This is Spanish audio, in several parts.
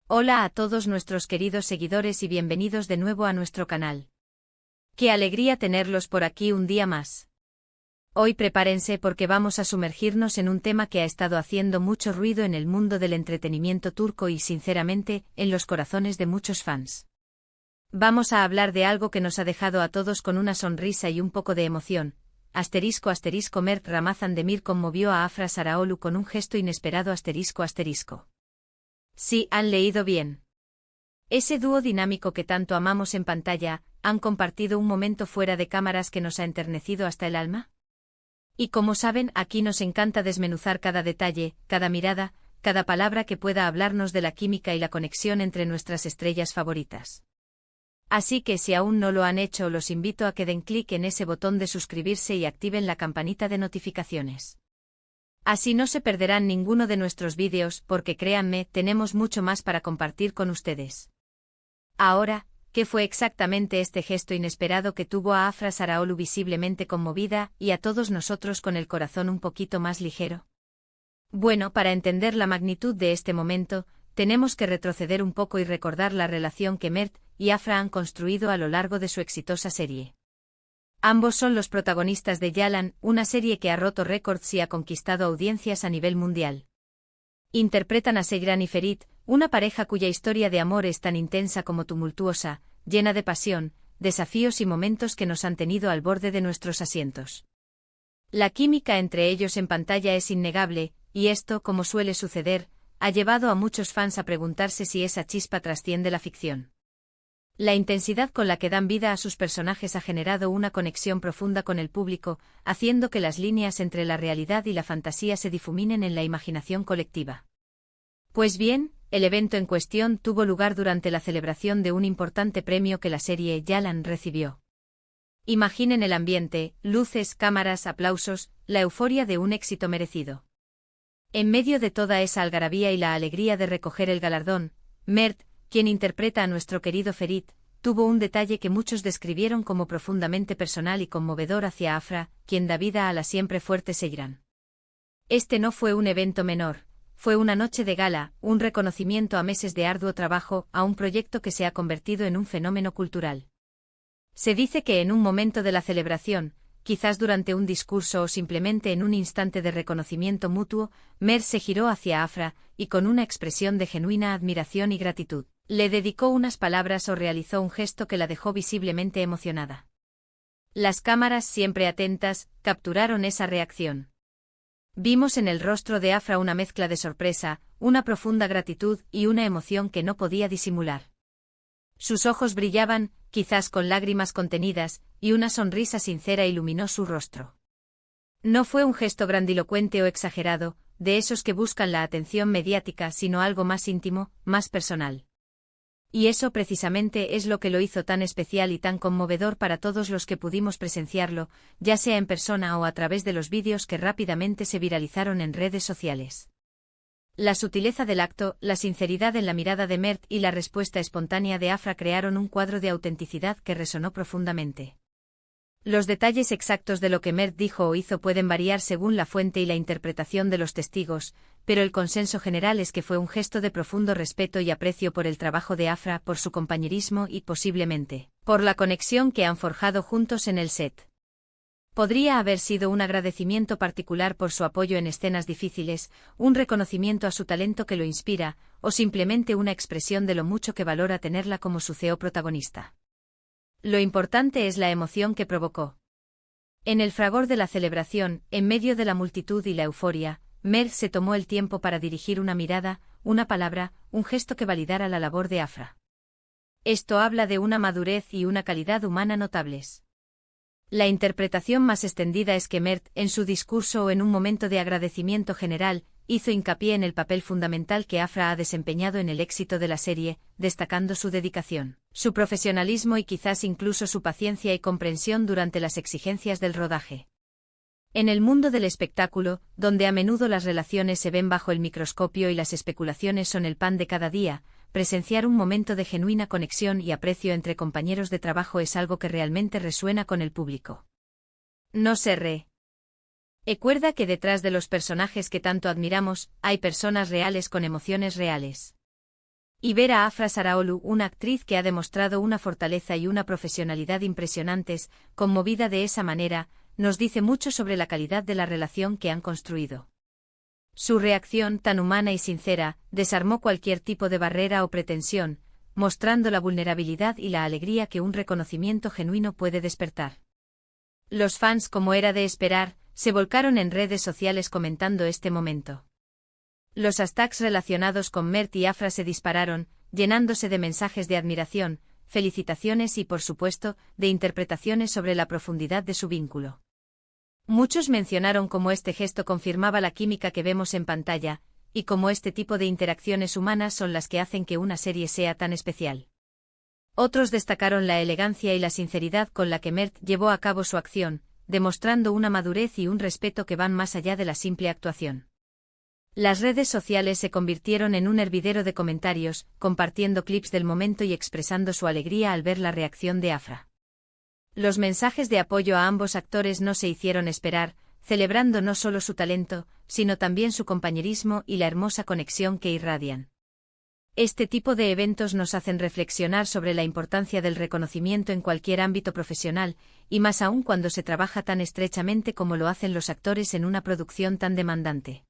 Hola a todos nuestros queridos seguidores y bienvenidos de nuevo a nuestro canal. ¡Qué alegría tenerlos por aquí un día más! Hoy prepárense porque vamos a sumergirnos en un tema que ha estado haciendo mucho ruido en el mundo del entretenimiento turco y, sinceramente, en los corazones de muchos fans. Vamos a hablar de algo que nos ha dejado a todos con una sonrisa y un poco de emoción. Mert Ramazan Demir conmovió a Afra Sarıoğlu con un gesto inesperado. Sí, han leído bien. Ese dúo dinámico que tanto amamos en pantalla, han compartido un momento fuera de cámaras que nos ha enternecido hasta el alma. Y como saben, aquí nos encanta desmenuzar cada detalle, cada mirada, cada palabra que pueda hablarnos de la química y la conexión entre nuestras estrellas favoritas. Así que si aún no lo han hecho, los invito a que den clic en ese botón de suscribirse y activen la campanita de notificaciones. Así no se perderán ninguno de nuestros vídeos porque créanme, tenemos mucho más para compartir con ustedes. Ahora, ¿qué fue exactamente este gesto inesperado que tuvo a Afra Sarıoğlu visiblemente conmovida y a todos nosotros con el corazón un poquito más ligero? Bueno, para entender la magnitud de este momento, tenemos que retroceder un poco y recordar la relación que Mert y Afra han construido a lo largo de su exitosa serie. Ambos son los protagonistas de Yalan, una serie que ha roto récords y ha conquistado audiencias a nivel mundial. Interpretan a Seyran y Ferit, una pareja cuya historia de amor es tan intensa como tumultuosa, llena de pasión, desafíos y momentos que nos han tenido al borde de nuestros asientos. La química entre ellos en pantalla es innegable, y esto, como suele suceder, ha llevado a muchos fans a preguntarse si esa chispa trasciende la ficción. La intensidad con la que dan vida a sus personajes ha generado una conexión profunda con el público, haciendo que las líneas entre la realidad y la fantasía se difuminen en la imaginación colectiva. Pues bien, el evento en cuestión tuvo lugar durante la celebración de un importante premio que la serie Yalan recibió. Imaginen el ambiente, luces, cámaras, aplausos, la euforia de un éxito merecido. En medio de toda esa algarabía y la alegría de recoger el galardón, Mert, quien interpreta a nuestro querido Ferit, tuvo un detalle que muchos describieron como profundamente personal y conmovedor hacia Afra, quien da vida a la siempre fuerte Seyran. Este no fue un evento menor, fue una noche de gala, un reconocimiento a meses de arduo trabajo, a un proyecto que se ha convertido en un fenómeno cultural. Se dice que en un momento de la celebración, quizás durante un discurso o simplemente en un instante de reconocimiento mutuo, Mert se giró hacia Afra, y con una expresión de genuina admiración y gratitud, le dedicó unas palabras o realizó un gesto que la dejó visiblemente emocionada. Las cámaras, siempre atentas, capturaron esa reacción. Vimos en el rostro de Afra una mezcla de sorpresa, una profunda gratitud y una emoción que no podía disimular. Sus ojos brillaban, quizás con lágrimas contenidas, y una sonrisa sincera iluminó su rostro. No fue un gesto grandilocuente o exagerado, de esos que buscan la atención mediática, sino algo más íntimo, más personal. Y eso precisamente es lo que lo hizo tan especial y tan conmovedor para todos los que pudimos presenciarlo, ya sea en persona o a través de los vídeos que rápidamente se viralizaron en redes sociales. La sutileza del acto, la sinceridad en la mirada de Mert y la respuesta espontánea de Afra crearon un cuadro de autenticidad que resonó profundamente. Los detalles exactos de lo que Mert dijo o hizo pueden variar según la fuente y la interpretación de los testigos, pero el consenso general es que fue un gesto de profundo respeto y aprecio por el trabajo de Afra, por su compañerismo y, posiblemente, por la conexión que han forjado juntos en el set. Podría haber sido un agradecimiento particular por su apoyo en escenas difíciles, un reconocimiento a su talento que lo inspira, o simplemente una expresión de lo mucho que valora tenerla como su CEO protagonista. Lo importante es la emoción que provocó. En el fragor de la celebración, en medio de la multitud y la euforia, Mert se tomó el tiempo para dirigir una mirada, una palabra, un gesto que validara la labor de Afra. Esto habla de una madurez y una calidad humana notables. La interpretación más extendida es que Mert, en su discurso o en un momento de agradecimiento general, hizo hincapié en el papel fundamental que Afra ha desempeñado en el éxito de la serie, destacando su dedicación, su profesionalismo y quizás incluso su paciencia y comprensión durante las exigencias del rodaje. En el mundo del espectáculo, donde a menudo las relaciones se ven bajo el microscopio y las especulaciones son el pan de cada día, presenciar un momento de genuina conexión y aprecio entre compañeros de trabajo es algo que realmente resuena con el público. No se re. Recuerda que detrás de los personajes que tanto admiramos, hay personas reales con emociones reales. Y ver a Afra Saraolu, una actriz que ha demostrado una fortaleza y una profesionalidad impresionantes, conmovida de esa manera, nos dice mucho sobre la calidad de la relación que han construido. Su reacción, tan humana y sincera, desarmó cualquier tipo de barrera o pretensión, mostrando la vulnerabilidad y la alegría que un reconocimiento genuino puede despertar. Los fans, como era de esperar, se volcaron en redes sociales comentando este momento. Los hashtags relacionados con Mert y Afra se dispararon, llenándose de mensajes de admiración, felicitaciones y, por supuesto, de interpretaciones sobre la profundidad de su vínculo. Muchos mencionaron cómo este gesto confirmaba la química que vemos en pantalla, y cómo este tipo de interacciones humanas son las que hacen que una serie sea tan especial. Otros destacaron la elegancia y la sinceridad con la que Mert llevó a cabo su acción, demostrando una madurez y un respeto que van más allá de la simple actuación. Las redes sociales se convirtieron en un hervidero de comentarios, compartiendo clips del momento y expresando su alegría al ver la reacción de Afra. Los mensajes de apoyo a ambos actores no se hicieron esperar, celebrando no solo su talento, sino también su compañerismo y la hermosa conexión que irradian. Este tipo de eventos nos hacen reflexionar sobre la importancia del reconocimiento en cualquier ámbito profesional, y más aún cuando se trabaja tan estrechamente como lo hacen los actores en una producción tan demandante.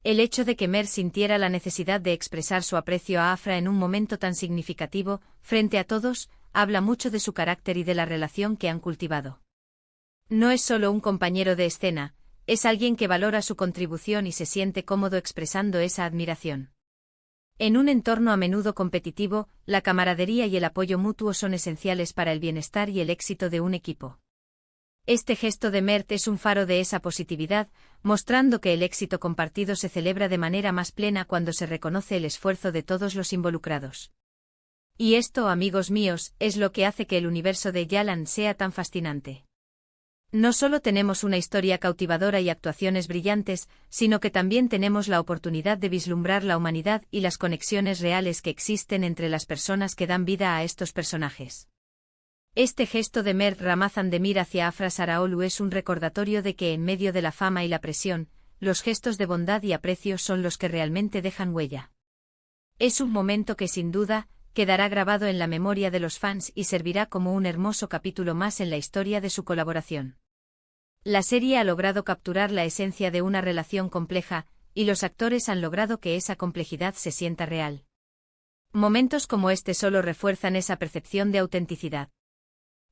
El hecho de que Mert sintiera la necesidad de expresar su aprecio a Afra en un momento tan significativo, frente a todos, habla mucho de su carácter y de la relación que han cultivado. No es solo un compañero de escena, es alguien que valora su contribución y se siente cómodo expresando esa admiración. En un entorno a menudo competitivo, la camaradería y el apoyo mutuo son esenciales para el bienestar y el éxito de un equipo. Este gesto de Mert es un faro de esa positividad, mostrando que el éxito compartido se celebra de manera más plena cuando se reconoce el esfuerzo de todos los involucrados. Y esto, amigos míos, es lo que hace que el universo de Yalan sea tan fascinante. No solo tenemos una historia cautivadora y actuaciones brillantes, sino que también tenemos la oportunidad de vislumbrar la humanidad y las conexiones reales que existen entre las personas que dan vida a estos personajes. Este gesto de Mert Ramazan-Demir hacia Afra Saraolu es un recordatorio de que en medio de la fama y la presión, los gestos de bondad y aprecio son los que realmente dejan huella. Es un momento que sin duda, quedará grabado en la memoria de los fans y servirá como un hermoso capítulo más en la historia de su colaboración. La serie ha logrado capturar la esencia de una relación compleja, y los actores han logrado que esa complejidad se sienta real. Momentos como este solo refuerzan esa percepción de autenticidad.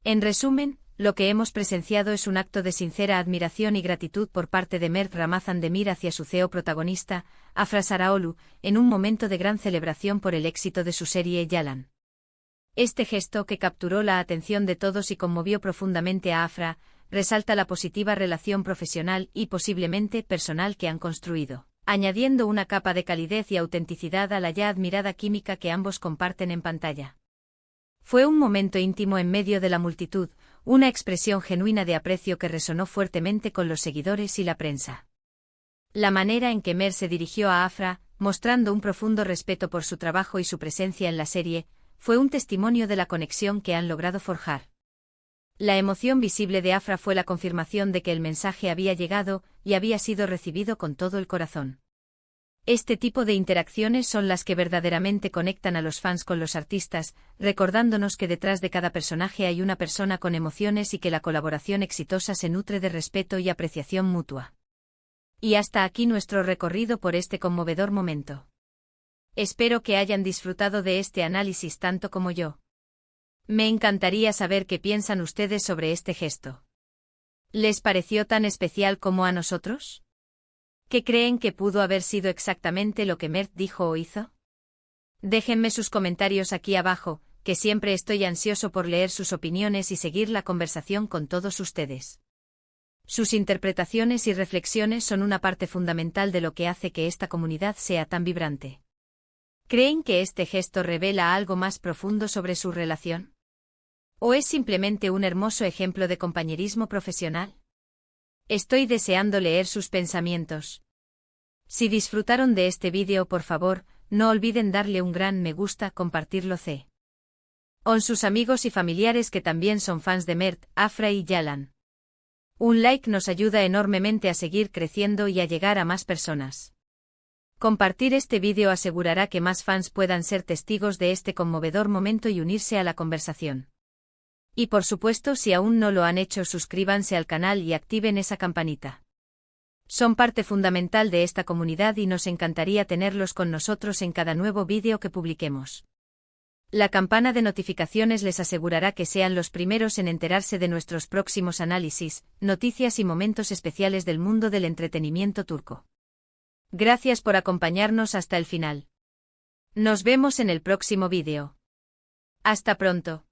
En resumen, lo que hemos presenciado es un acto de sincera admiración y gratitud por parte de Mert Ramazan-Demir hacia su CEO protagonista, Afra Saraolu, en un momento de gran celebración por el éxito de su serie Yalan. Este gesto, que capturó la atención de todos y conmovió profundamente a Afra, resalta la positiva relación profesional y posiblemente personal que han construido, añadiendo una capa de calidez y autenticidad a la ya admirada química que ambos comparten en pantalla. Fue un momento íntimo en medio de la multitud, una expresión genuina de aprecio que resonó fuertemente con los seguidores y la prensa. La manera en que Mert se dirigió a Afra, mostrando un profundo respeto por su trabajo y su presencia en la serie, fue un testimonio de la conexión que han logrado forjar. La emoción visible de Afra fue la confirmación de que el mensaje había llegado y había sido recibido con todo el corazón. Este tipo de interacciones son las que verdaderamente conectan a los fans con los artistas, recordándonos que detrás de cada personaje hay una persona con emociones y que la colaboración exitosa se nutre de respeto y apreciación mutua. Y hasta aquí nuestro recorrido por este conmovedor momento. Espero que hayan disfrutado de este análisis tanto como yo. Me encantaría saber qué piensan ustedes sobre este gesto. ¿Les pareció tan especial como a nosotros? ¿Qué creen que pudo haber sido exactamente lo que Mert dijo o hizo? Déjenme sus comentarios aquí abajo, que siempre estoy ansioso por leer sus opiniones y seguir la conversación con todos ustedes. Sus interpretaciones y reflexiones son una parte fundamental de lo que hace que esta comunidad sea tan vibrante. ¿Creen que este gesto revela algo más profundo sobre su relación? ¿O es simplemente un hermoso ejemplo de compañerismo profesional? Estoy deseando leer sus pensamientos. Si disfrutaron de este vídeo, por favor, no olviden darle un gran me gusta, compartirlo con sus amigos y familiares que también son fans de Mert, Afra y Yalan. Un like nos ayuda enormemente a seguir creciendo y a llegar a más personas. Compartir este vídeo asegurará que más fans puedan ser testigos de este conmovedor momento y unirse a la conversación. Y por supuesto, si aún no lo han hecho, suscríbanse al canal y activen esa campanita. Son parte fundamental de esta comunidad y nos encantaría tenerlos con nosotros en cada nuevo vídeo que publiquemos. La campana de notificaciones les asegurará que sean los primeros en enterarse de nuestros próximos análisis, noticias y momentos especiales del mundo del entretenimiento turco. Gracias por acompañarnos hasta el final. Nos vemos en el próximo vídeo. Hasta pronto.